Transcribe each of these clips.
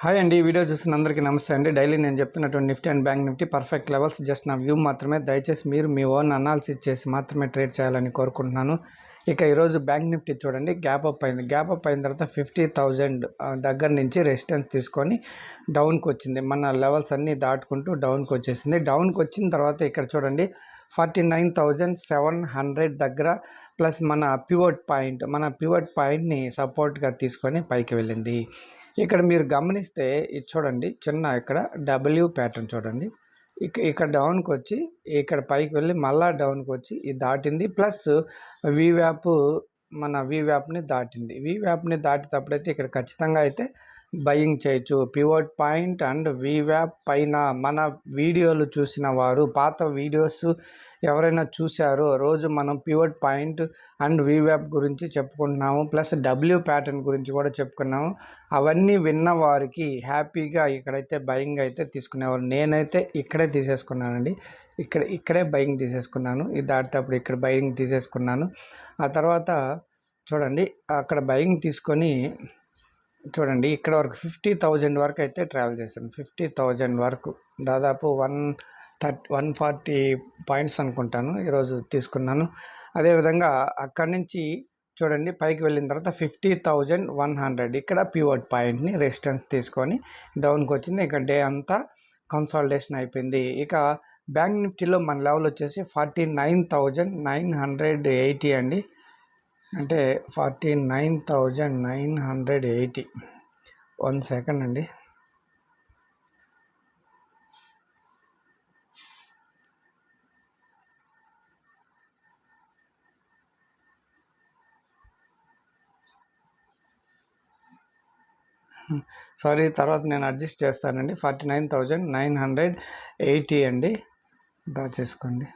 Hi అండి. ఈ video చూస్తున్న అందరికీ నమస్తే అండి. డైలీ నేను చెప్తున్నటువంటి Nifty and bank Nifty perfect levels just నా వ్యూ మాత్రమే. దయచేసి మీరు మీ ఓన్ అనాలిసిస్ చేసి మాత్రమే ట్రేడ్ చేయాలని కోరుకుంటున్నాను. ఇక ఈరోజు బ్యాంక్ నిఫ్టీ చూడండి, గ్యాప్ అప్ అయింది. గ్యాప్ అప్ అయిన తర్వాత 50,000 దగ్గర నుంచి రెసిస్టెన్స్ తీసుకొని డౌన్కి వచ్చింది. మన లెవెల్స్ అన్నీ దాటుకుంటూ డౌన్కి వచ్చేసింది. డౌన్కి వచ్చిన తర్వాత ఇక్కడ చూడండి 49,700 దగ్గర ప్లస్ మన పివట్ పాయింట్ని సపోర్ట్గా తీసుకొని పైకి వెళ్ళింది. ఇక్కడ మీరు గమనిస్తే ఇది చూడండి, చిన్న ఇక్కడ డబ్ల్యూ ప్యాటర్న్ చూడండి. ఇక్కడ డౌన్కి వచ్చి ఇక్కడ పైకి వెళ్ళి మళ్ళా డౌన్కి వచ్చి ఇది దాటింది. ప్లస్ వీవ్యాప్ని దాటింది. వీవ్యాప్ని దాటేటప్పుడైతే ఇక్కడ ఖచ్చితంగా అయితే బయింగ్ చేయొచ్చు. పివట్ పాయింట్ అండ్ వీవ్యాప్ పైన మన వీడియోలు చూసిన వారు, పాత వీడియోస్ ఎవరైనా చూశారో, రోజు మనం పివట్ పాయింట్ అండ్ వీవ్యాప్ గురించి చెప్పుకుంటున్నాము. ప్లస్ డబ్ల్యూ ప్యాటర్న్ గురించి కూడా చెప్పుకున్నాము. అవన్నీ విన్న వారికి హ్యాపీగా ఇక్కడైతే బయింగ్ అయితే తీసుకునేవారు. నేనైతే ఇక్కడే తీసేసుకున్నానండి. ఇక్కడే బయింగ్ తీసేసుకున్నాను. ఇది దాటేటప్పుడు ఇక్కడ బయింగ్ తీసేసుకున్నాను. ఆ తర్వాత చూడండి, అక్కడ బయింగ్ తీసుకొని చూడండి ఇక్కడ వరకు 50,000 వరకు అయితే ట్రావెల్ చేశాను. 50,000 వరకు దాదాపు 140 పాయింట్స్ అనుకుంటాను ఈరోజు తీసుకున్నాను. అదేవిధంగా అక్కడి నుంచి చూడండి పైకి వెళ్ళిన తర్వాత 50,100 ఇక్కడ పివట్ పాయింట్ని రెసిస్టెన్స్ తీసుకొని డౌన్కి వచ్చింది. ఇక డే అంతా కన్సాలిడేషన్ అయిపోయింది. ఇక బ్యాంక్ నిఫ్టీలో మన లెవెల్ వచ్చేసి 49,980 అండి. అంటే 49,980. 1 సెకండ్ అండి. సారీ, తర్వాత నేను అడ్జస్ట్ చేస్తానండి. 49,980 అండి. డ్రా చేసుకోండి.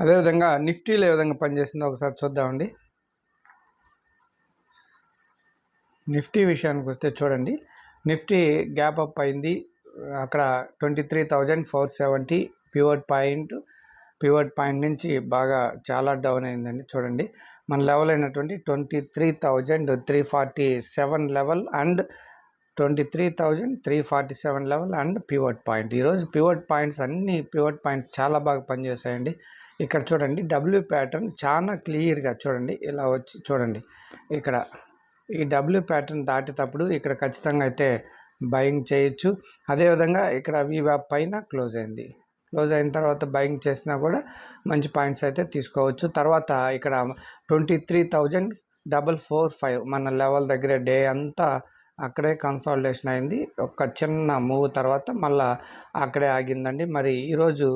అదేవిధంగా నిఫ్టీలో ఏ విధంగా పనిచేసిందో ఒకసారి చూద్దామండి. నిఫ్టీ విషయానికి వస్తే చూడండి, నిఫ్టీ గ్యాప్ అప్ అయింది. అక్కడ 23,470 పివట్ పాయింట్ నుంచి బాగా చాలా డౌన్ అయిందండి. చూడండి మన లెవెల్ అయినటువంటి 23,347 level and 23,347 level and pivot point. ఈరోజు పివట్ పాయింట్స్ చాలా బాగా పనిచేశాయండి. ఇక్కడ చూడండి డబ్ల్యూ ప్యాటర్న్ చాలా క్లియర్గా చూడండి, ఇలా వచ్చి చూడండి ఇక్కడ ఈ డబ్ల్యూ ప్యాటర్న్ దాటేటప్పుడు ఇక్కడ ఖచ్చితంగా అయితే బయింగ్ చేయొచ్చు. అదేవిధంగా ఇక్కడ వీవ్యాప్ పైన క్లోజ్ అయిన తర్వాత బయింగ్ చేసినా కూడా మంచి పాయింట్స్ అయితే తీసుకోవచ్చు. తర్వాత ఇక్కడ 23,445 మన లెవెల్ దగ్గర డే అంతా అక్కడే కన్సాలిడేషన్ అయింది. ఒక చిన్న మూవ్ తర్వాత మళ్ళీ అక్కడే ఆగిందండి. మరి ఈరోజు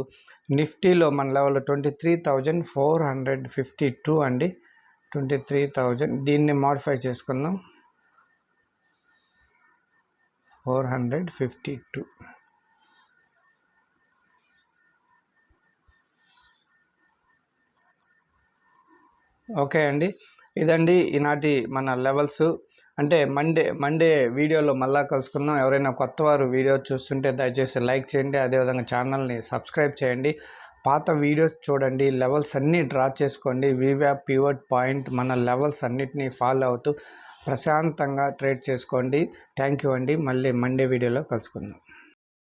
నిఫ్టీలో మన లెవెల్ 23,452 అండి. 23,000 దీన్ని మాడిఫై చేసుకుందాం. 452. ఓకే అండి, ఇదండి ఈనాటి మన లెవెల్స్. అంటే మండే వీడియోలో మళ్ళా కలుసుకుందాం. ఎవరైనా కొత్త వారు వీడియో చూస్తుంటే దయచేసి లైక్ చేయండి. అదేవిధంగా ఛానల్ని సబ్స్క్రైబ్ చేయండి. పాత వీడియోస్ చూడండి, లెవెల్స్ అన్నీ డ్రా చేసుకోండి. వీవ్యాప్ పివట్ పాయింట్ మన లెవెల్స్ అన్నిటినీ ఫాలో అవుతూ ప్రశాంతంగా ట్రేడ్ చేసుకోండి. థ్యాంక్ యూ అండి. మళ్ళీ మండే వీడియోలో కలుసుకుందాం.